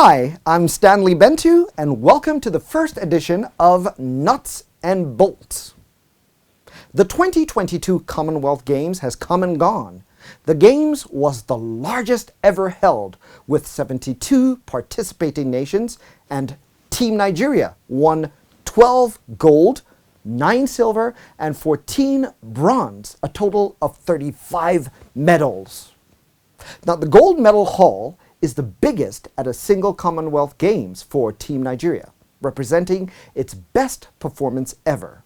Hi, I'm Stanley Bentu, and welcome to the first edition of Nuts and Bolts. The 2022 Commonwealth Games has come and gone. The Games was the largest ever held, with 72 participating nations, and Team Nigeria won 12 gold, 9 silver, and 14 bronze, a total of 35 medals. Now, the gold medal haul is the biggest at a single Commonwealth Games for Team Nigeria, representing its best performance ever.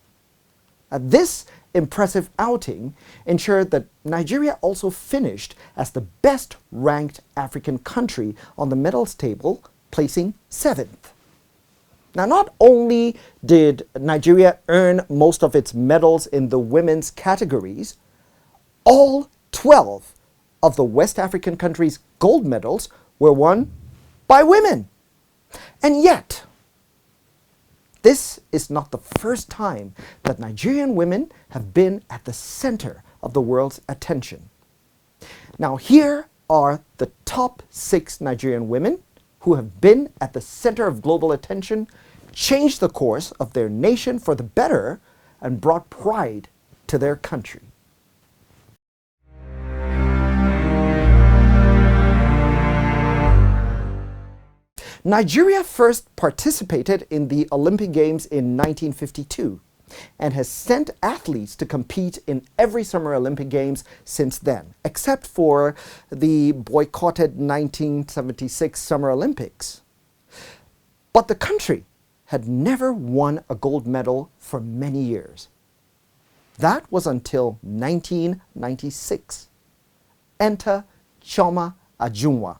This impressive outing ensured that Nigeria also finished as the best ranked African country on the medals table, placing 7th. Now, not only did Nigeria earn most of its medals in the women's categories, all 12 of the West African countries' gold medals were won by women. And yet, this is not the first time that Nigerian women have been at the center of the world's attention. Now, here are the top 6 Nigerian women who have been at the center of global attention, changed the course of their nation for the better, and brought pride to their country. Nigeria first participated in the Olympic Games in 1952 and has sent athletes to compete in every Summer Olympic Games since then, except for the boycotted 1976 Summer Olympics. But the country had never won a gold medal for many years. That was until 1996. Enter Chioma Ajunwa.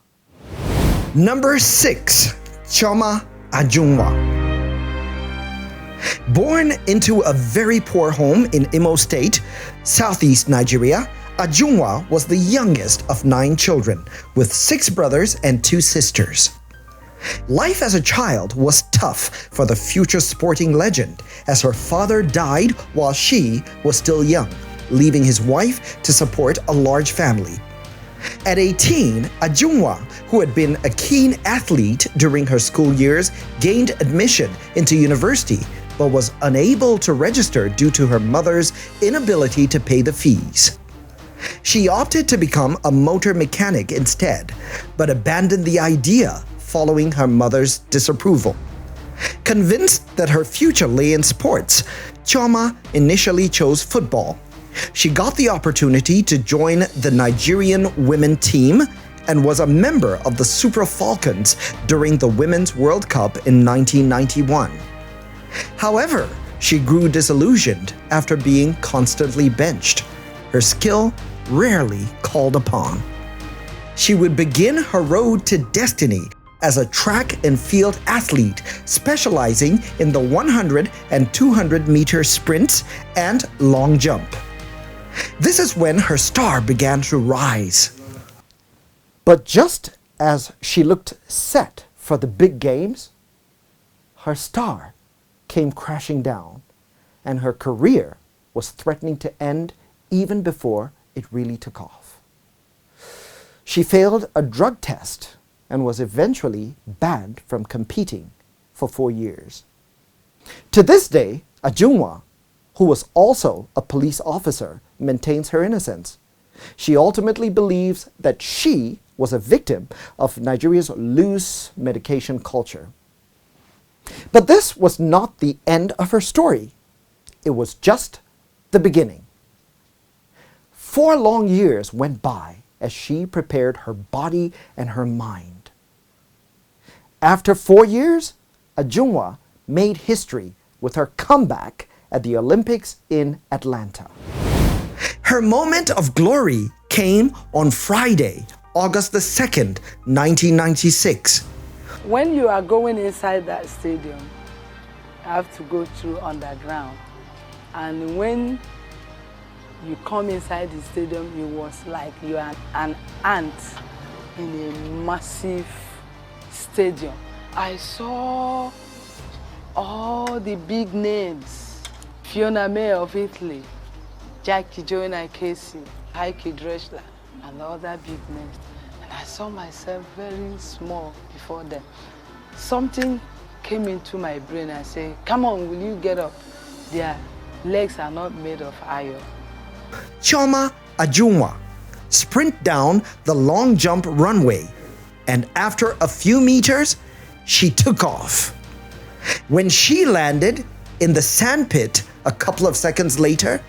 Number 6, Chioma Ajunwa. Born into a very poor home in Imo State, southeast Nigeria, Ajunwa was the youngest of 9 children, with 6 brothers and 2 sisters. Life as a child was tough for the future sporting legend, as her father died while she was still young, leaving his wife to support a large family. At 18, Ajunwa, who had been a keen athlete during her school years, gained admission into university, but was unable to register due to her mother's inability to pay the fees. She opted to become a motor mechanic instead, but abandoned the idea following her mother's disapproval. Convinced that her future lay in sports, Chioma initially chose football. She got the opportunity to join the Nigerian women team and was a member of the Super Falcons during the Women's World Cup in 1991. However, she grew disillusioned after being constantly benched, her skill rarely called upon. She would begin her road to destiny as a track and field athlete, specializing in the 100 and 200 meter sprints and long jump. This is when her star began to rise. But just as she looked set for the big games, her star came crashing down, and her career was threatening to end even before it really took off. She failed a drug test and was eventually banned from competing for 4 years. To this day, Ajunwa, who was also a police officer, maintains her innocence. She ultimately believes that she was a victim of Nigeria's loose medication culture. But this was not the end of her story. It was just the beginning. 4 long years went by as she prepared her body and her mind. After 4 years, Ajunwa made history with her comeback at the Olympics in Atlanta. Her moment of glory came on Friday, August the 2nd, 1996. When you are going inside that stadium, you have to go through underground. And when you come inside the stadium, it was like you are an ant in a massive stadium. I saw all the big names. Fiona May of Italy, Jackie Joyner Casey, Heike Dressler, and other big names. I saw myself very small before them. Something came into my brain. I said, come on, will you get up? Their legs are not made of iron. Chioma Ajunwa sprint down the long jump runway, and after a few meters, she took off. When she landed in the sandpit a couple of seconds later,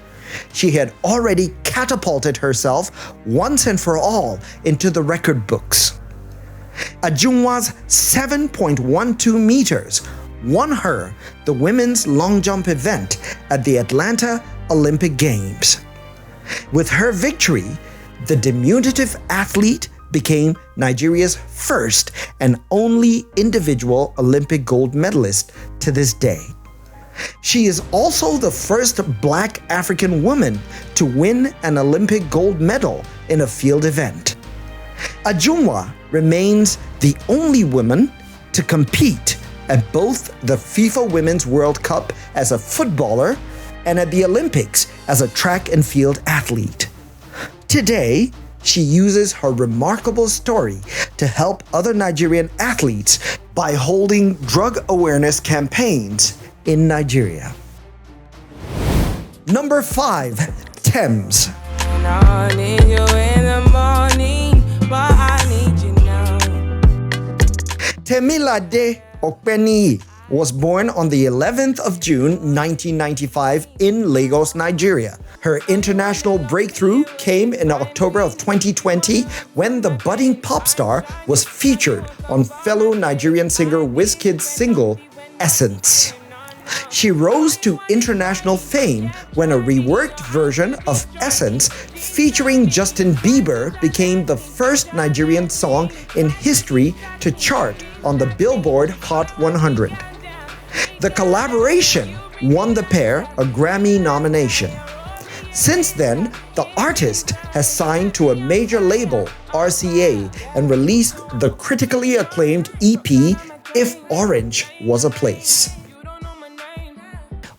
she had already catapulted herself once and for all into the record books. Ajunwa's 7.12 meters won her the women's long jump event at the Atlanta Olympic Games. With her victory, the diminutive athlete became Nigeria's first and only individual Olympic gold medalist to this day. She is also the first Black African woman to win an Olympic gold medal in a field event. Ajunwa remains the only woman to compete at both the FIFA Women's World Cup as a footballer and at the Olympics as a track and field athlete. Today, she uses her remarkable story to help other Nigerian athletes by holding drug awareness campaigns in Nigeria. Number 5. Tems. Temilade Okpeni was born on the 11th of June 1995 in Lagos, Nigeria. Her international breakthrough came in October of 2020 when the budding pop star was featured on fellow Nigerian singer Wizkid's single Essence. She rose to international fame when a reworked version of Essence featuring Justin Bieber became the first Nigerian song in history to chart on the Billboard Hot 100. The collaboration won the pair a Grammy nomination. Since then, the artist has signed to a major label, RCA, and released the critically acclaimed EP, If Orange Was a Place.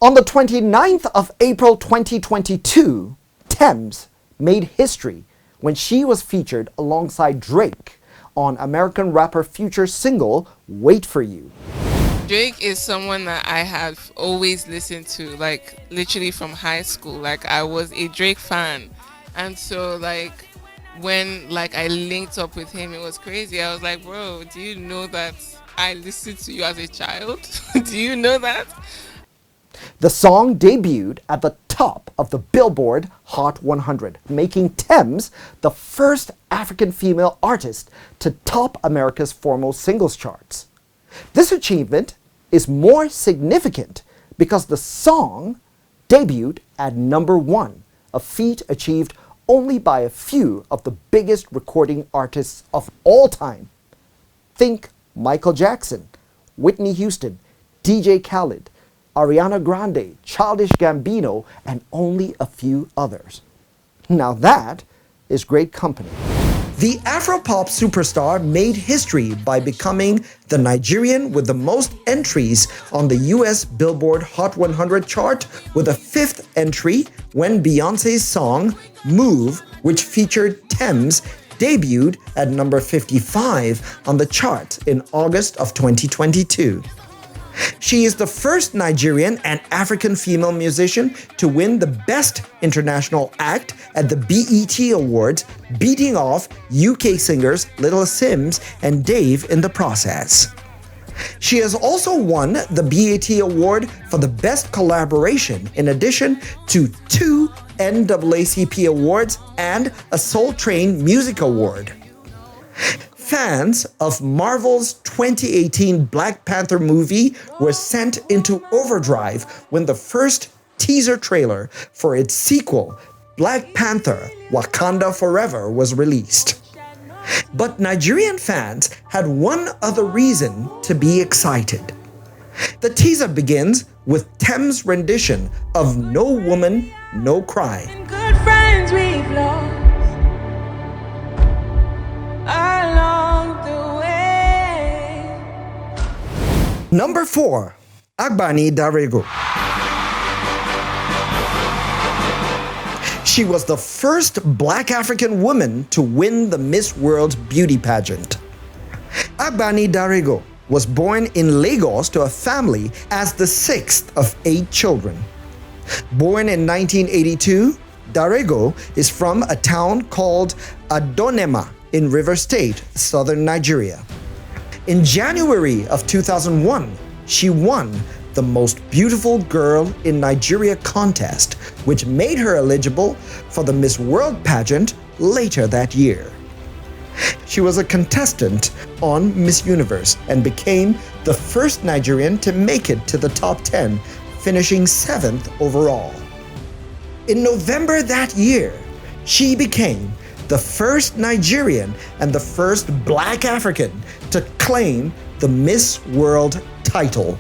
On the 29th of April 2022, Tems made history when she was featured alongside Drake on American rapper Future's single, Wait For You. Drake is someone that I have always listened to, like literally from high school. Like I was a Drake fan. And so like when like I linked up with him, it was crazy. I was like, bro, do you know that I listened to you as a child? Do you know that? The song debuted at the top of the Billboard Hot 100, making Tems the first African female artist to top America's foremost singles charts. This achievement is more significant because the song debuted at number 1, a feat achieved only by a few of the biggest recording artists of all time. Think Michael Jackson, Whitney Houston, DJ Khaled, Ariana Grande, Childish Gambino, and only a few others. Now that is great company. The Afropop superstar made history by becoming the Nigerian with the most entries on the US Billboard Hot 100 chart, with a 5th entry when Beyoncé's song Move, which featured Tems, debuted at number 55 on the chart in August of 2022. She is the first Nigerian and African female musician to win the Best International Act at the BET Awards, beating off UK singers Little Sims and Dave in the process. She has also won the BET Award for the Best Collaboration, in addition to 2 NAACP awards and a Soul Train Music Award. Fans of Marvel's 2018 Black Panther movie were sent into overdrive when the first teaser trailer for its sequel, Black Panther: Wakanda Forever, was released. But Nigerian fans had one other reason to be excited. The teaser begins with Tems' rendition of No Woman, No Cry. Good friends we've lost along the way. Number 4. Agbani Darego. She was the first Black African woman to win the Miss World beauty pageant. Agbani Darego was born in Lagos to a family as the sixth of 8 children. Born in 1982, Darego is from a town called Adonema in Rivers State, southern Nigeria. In January of 2001, she won the Most Beautiful Girl in Nigeria contest, which made her eligible for the Miss World pageant later that year. She was a contestant on Miss Universe and became the first Nigerian to make it to the top 10, finishing 7th overall. In November that year, she became the first Nigerian and the first Black African to claim the Miss World title.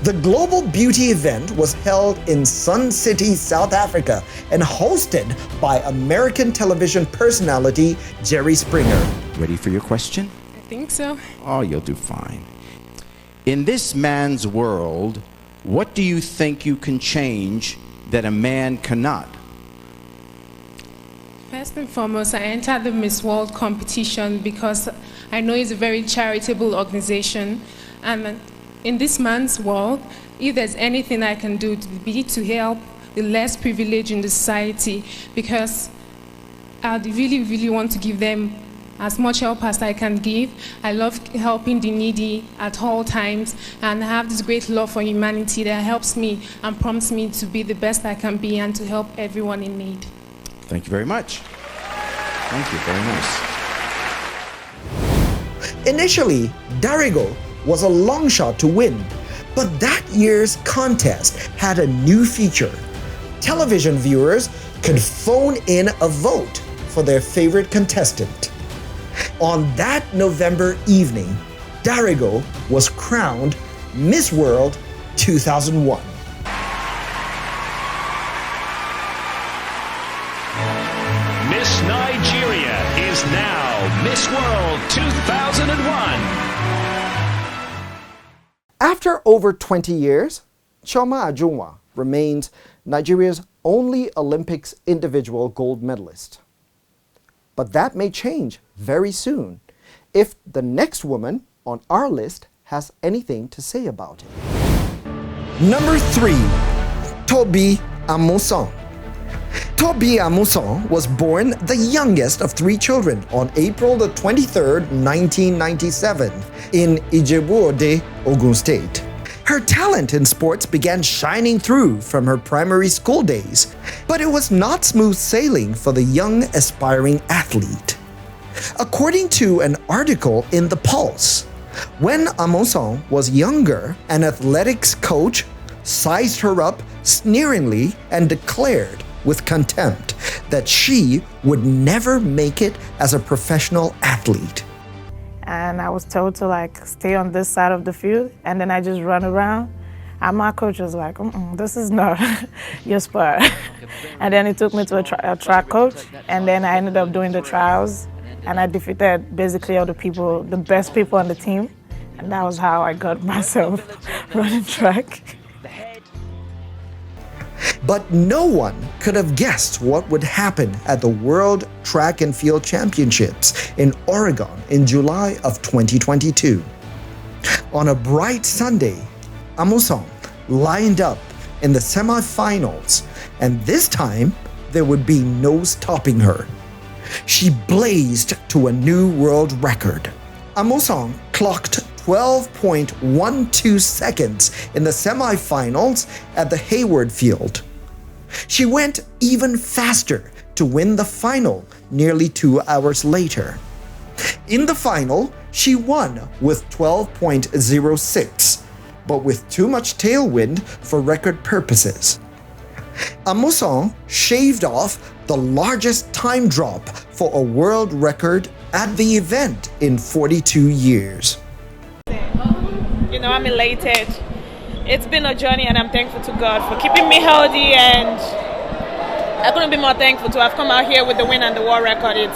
The global beauty event was held in Sun City, South Africa, and hosted by American television personality Jerry Springer. Ready for your question? I think so. Oh, you'll do fine. In this man's world, what do you think you can change that a man cannot? First and foremost, I entered the Miss World competition because I know it's a very charitable organization, and in this man's world, if there's anything I can do to help the less privileged in the society, because I really want to give them as much help as I can give. I love helping the needy at all times, and I have this great love for humanity that helps me and prompts me to be the best I can be and to help everyone in need. Thank you very much. Thank you, very nice. Initially, Darego was a long shot to win, but that year's contest had a new feature. Television viewers could phone in a vote for their favorite contestant. On that November evening, Darego was crowned Miss World 2001. Miss Nigeria is now Miss World 2001. After over 20 years, Chioma Ajunwa remains Nigeria's only Olympics individual gold medalist. But that may change very soon if the next woman on our list has anything to say about it. Number 3, Tobi Amusan. Tobi Amusan was born the youngest of 3 children on April the 23rd, 1997 in Ijebu-Ode, Ogun State. Her talent in sports began shining through from her primary school days, but it was not smooth sailing for the young aspiring athlete. According to an article in The Pulse, when Amusan was younger, an athletics coach sized her up sneeringly and declared with contempt that she would never make it as a professional athlete. And I was told to stay on this side of the field, and then I just run around. And my coach was like, this is not your sport. And then he took me to a track coach, and then I ended up doing the trials, and I defeated basically all the best people on the team. And that was how I got myself running track. But no one could have guessed what would happen at the World Track and Field Championships in Oregon in July of 2022. On a bright Sunday, Amusan lined up in the semifinals, and this time there would be no stopping her. She blazed to a new world record. Amusan clocked 12.12 seconds in the semifinals at the Hayward Field. She went even faster to win the final nearly 2 hours later. In the final, she won with 12.06, but with too much tailwind for record purposes. Amusan shaved off the largest time drop for a world record at the event in 42 years. I'm elated. It's been a journey, and I'm thankful to God for keeping me healthy, and I couldn't be more thankful to have come out here with the win and the world record. It's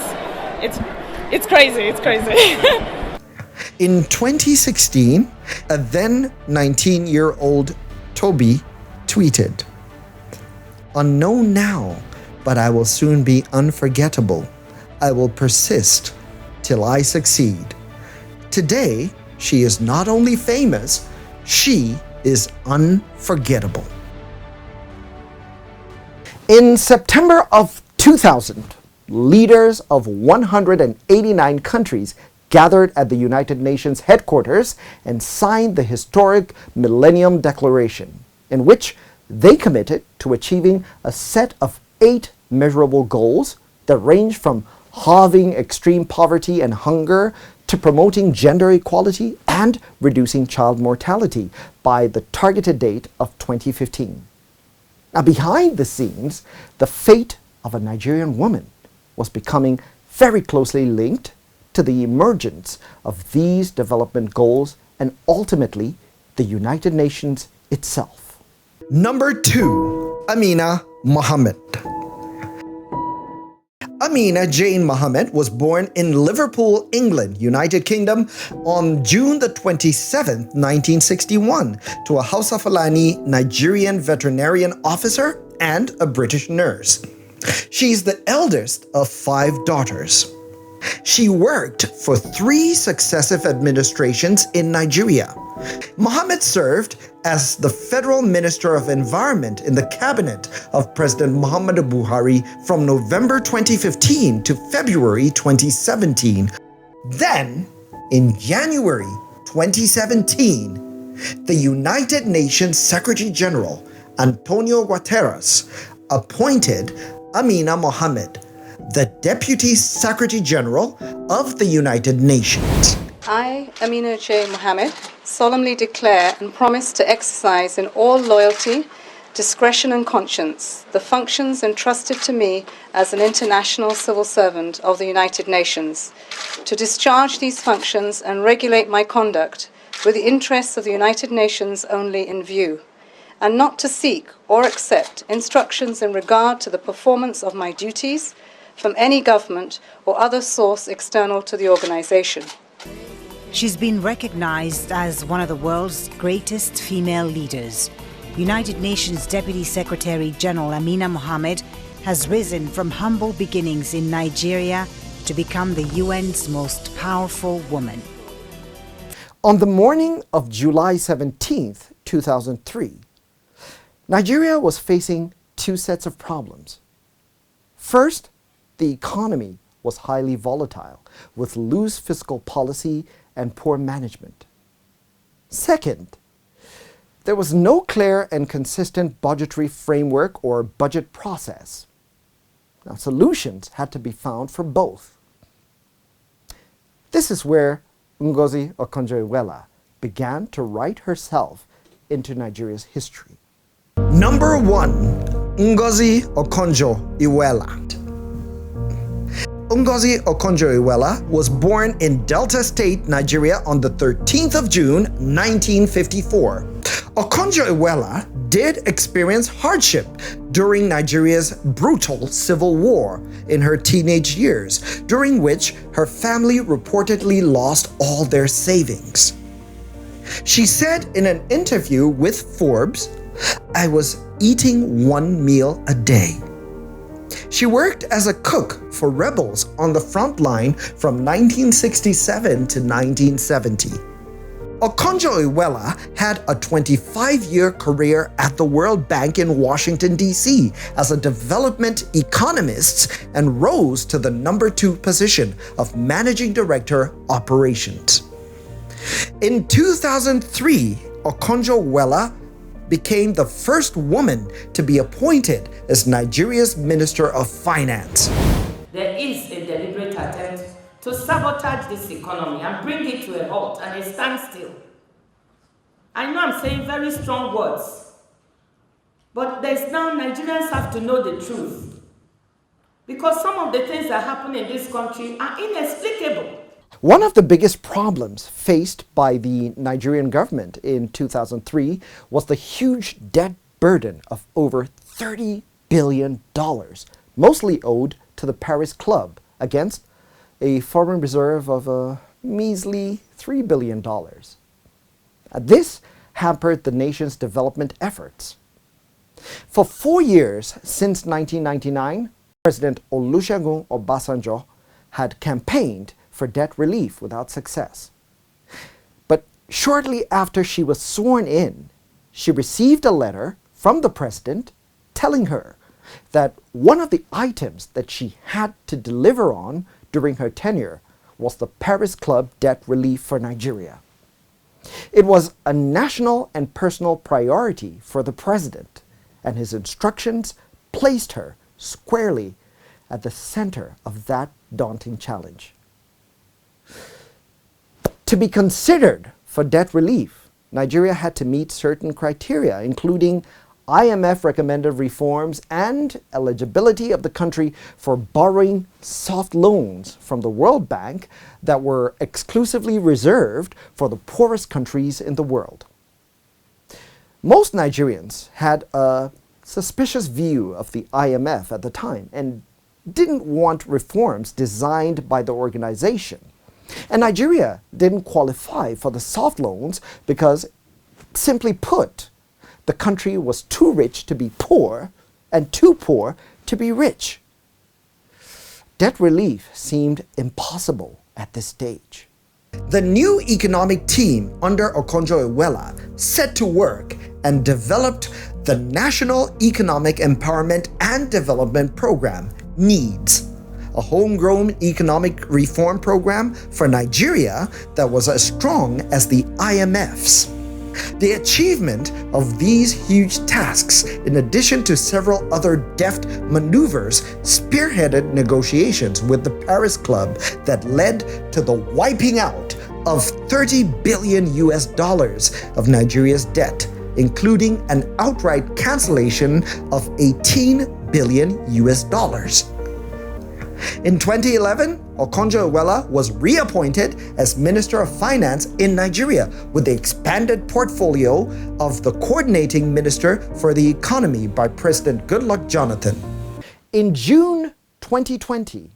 crazy. It's crazy. In 2016, a then 19-year-old Tobi tweeted, "Unknown now, but I will soon be unforgettable. I will persist till I succeed. Today, she is not only famous, she is unforgettable. In September of 2000, leaders of 189 countries gathered at the United Nations headquarters and signed the historic Millennium Declaration, in which they committed to achieving a set of 8 measurable goals that range from halving extreme poverty and hunger to promoting gender equality and reducing child mortality by the targeted date of 2015. Now, behind the scenes, the fate of a Nigerian woman was becoming very closely linked to the emergence of these development goals and ultimately the United Nations itself. Number 2, Amina Mohammed. Amina Jane Mohammed was born in Liverpool, England, United Kingdom on June the 27th, 1961 to a Hausa Fulani Nigerian veterinarian officer and a British nurse. She's the eldest of 5 daughters. She worked for 3 successive administrations in Nigeria. Mohammed served as the Federal Minister of Environment in the cabinet of President Muhammadu Buhari from November 2015 to February 2017. Then, in January 2017, the United Nations Secretary General Antonio Guterres appointed Amina Mohammed the Deputy Secretary General of the United Nations. I, Amina J. Mohammed, solemnly declare and promise to exercise in all loyalty, discretion and conscience the functions entrusted to me as an international civil servant of the United Nations, to discharge these functions and regulate my conduct with the interests of the United Nations only in view, and not to seek or accept instructions in regard to the performance of my duties from any government or other source external to the organization. She's been recognized as one of the world's greatest female leaders. United Nations Deputy Secretary General Amina Mohammed has risen from humble beginnings in Nigeria to become the UN's most powerful woman. On the morning of July 17th, 2003, Nigeria was facing 2 sets of problems. First, the economy was highly volatile, with loose fiscal policy and poor management. Second, there was no clear and consistent budgetary framework or budget process. Now, solutions had to be found for both. This is where Ngozi Okonjo-Iweala began to write herself into Nigeria's history. Number 1, Ngozi Okonjo-Iweala. Ngozi Okonjo-Iweala was born in Delta State, Nigeria on the 13th of June, 1954. Okonjo-Iweala did experience hardship during Nigeria's brutal civil war in her teenage years, during which her family reportedly lost all their savings. She said in an interview with Forbes, "I was eating 1 meal a day." She worked as a cook for rebels on the front line from 1967 to 1970. Okonjo-Iweala had a 25-year career at the World Bank in Washington, D.C. as a development economist and rose to the number 2 position of Managing Director Operations. In 2003, Okonjo-Iweala became the first woman to be appointed as Nigeria's Minister of Finance. There is a deliberate attempt to sabotage this economy and bring it to a halt and a standstill. I know I'm saying very strong words, but there's now Nigerians have to know the truth, because some of the things that happen in this country are inexplicable. One of the biggest problems faced by the Nigerian government in 2003 was the huge debt burden of over $30 billion, mostly owed to the Paris Club against a foreign reserve of a measly $3 billion. This hampered the nation's development efforts. For 4 years since 1999, President Olusegun Obasanjo had campaigned for debt relief without success. But shortly after she was sworn in, she received a letter from the president telling her that one of the items that she had to deliver on during her tenure was the Paris Club debt relief for Nigeria. It was a national and personal priority for the president, and his instructions placed her squarely at the center of that daunting challenge. To be considered for debt relief, Nigeria had to meet certain criteria, including IMF recommended reforms and eligibility of the country for borrowing soft loans from the World Bank that were exclusively reserved for the poorest countries in the world. Most Nigerians had a suspicious view of the IMF at the time and didn't want reforms designed by the organization. And Nigeria didn't qualify for the soft loans because, simply put, the country was too rich to be poor and too poor to be rich. Debt relief seemed impossible at this stage. The new economic team under Okonjo-Iweala set to work and developed the National Economic Empowerment and Development Program, NEEDS, a homegrown economic reform program for Nigeria that was as strong as the IMF's. The achievement of these huge tasks, in addition to several other deft maneuvers, spearheaded negotiations with the Paris Club that led to the wiping out of $30 billion of Nigeria's debt, including an outright cancellation of $18 billion. In 2011, Okonjo-Iweala was reappointed as Minister of Finance in Nigeria with the expanded portfolio of the Coordinating Minister for the Economy by President Goodluck Jonathan. In June 2020,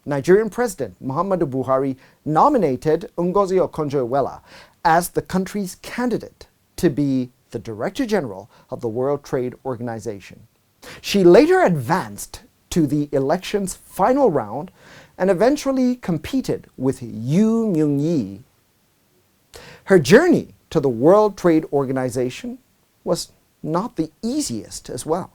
Nigerian President Muhammadu Buhari nominated Ngozi Okonjo-Iweala as the country's candidate to be the Director General of the World Trade Organization. She later advanced to the election's final round and eventually competed with Yu Myung-yi. Her journey to the World Trade Organization was not the easiest as well.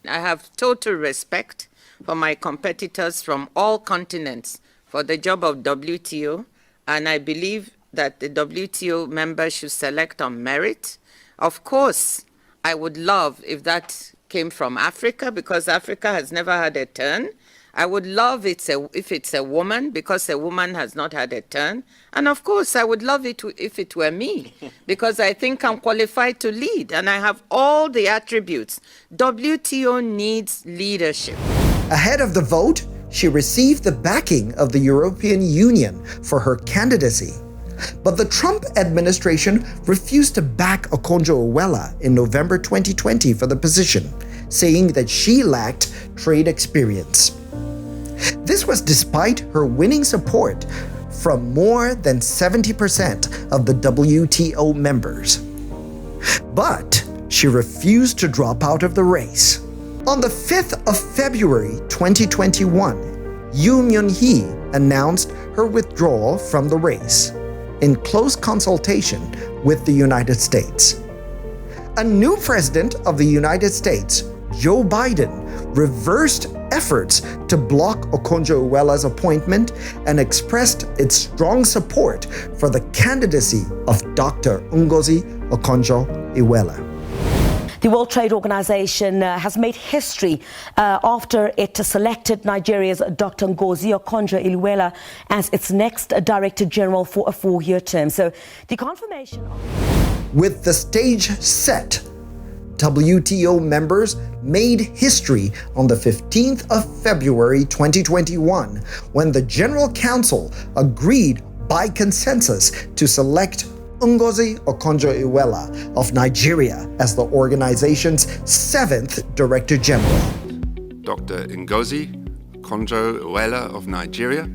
I have total respect for my competitors from all continents for the job of WTO, and I believe that the WTO members should select on merit. Of course, I would love if that came from Africa, because Africa has never had a turn. I would love it if it's a woman, because a woman has not had a turn. And of course, I would love it if it were me, because I think I'm qualified to lead and I have all the attributes. WTO needs leadership. Ahead of the vote, she received the backing of the European Union for her candidacy. But the Trump administration refused to back Okonjo-Iweala in November 2020 for the position, saying that she lacked trade experience. This was despite her winning support from more than 70% of the WTO members. But she refused to drop out of the race. On the 5th of February 2021, Yu Myung-hee announced her withdrawal from the race, in close consultation with the United States. A new president of the United States, Joe Biden, reversed efforts to block Okonjo-Iweala's appointment and expressed its strong support for the candidacy of Dr. Ngozi Okonjo-Iweala. The World Trade Organization has made history after it selected Nigeria's Dr. Ngozi Okonjo-Iweala as its next Director General for a 4-year term. So the confirmation of... With the stage set, WTO members made history on the 15th of February 2021 when the General Council agreed by consensus to select Ngozi Okonjo-Iweala of Nigeria as the organization's 7th Director General. Dr. Ngozi Okonjo-Iweala of Nigeria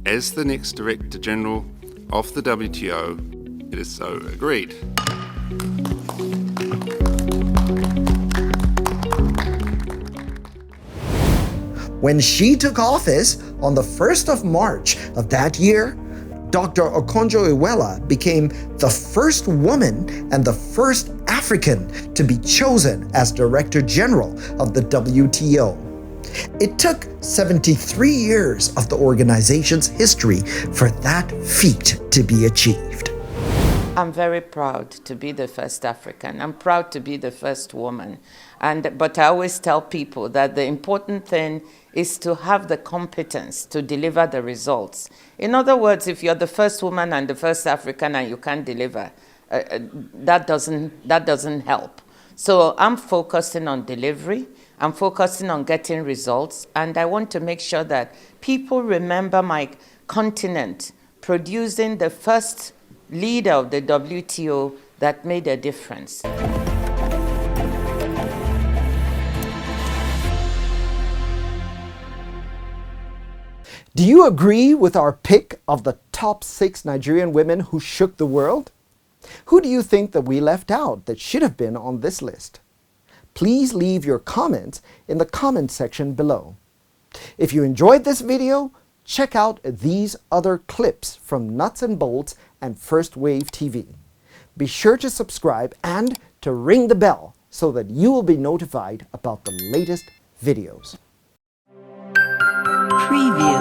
as the next Director General of the WTO. It is so agreed. When she took office on the 1st of March of that year, Dr. Okonjo-Iweala became the first woman and the first African to be chosen as Director General of the WTO. It took 73 years of the organization's history for that feat to be achieved. I'm very proud to be the first African. I'm proud to be the first woman. But I always tell people that the important thing is to have the competence to deliver the results. In other words, if you're the first woman and the first African and you can't deliver, that doesn't help. So I'm focusing on delivery. I'm focusing on getting results. And I want to make sure that people remember my continent producing the first leader of the WTO that made a difference. Do you agree with our pick of the top 6 Nigerian women who shook the world? Who do you think that we left out that should have been on this list? Please leave your comments in the comment section below. If you enjoyed this video, check out these other clips from Nuts and Bolts and First Wave TV. Be sure to subscribe and to ring the bell so that you will be notified about the latest videos. Preview.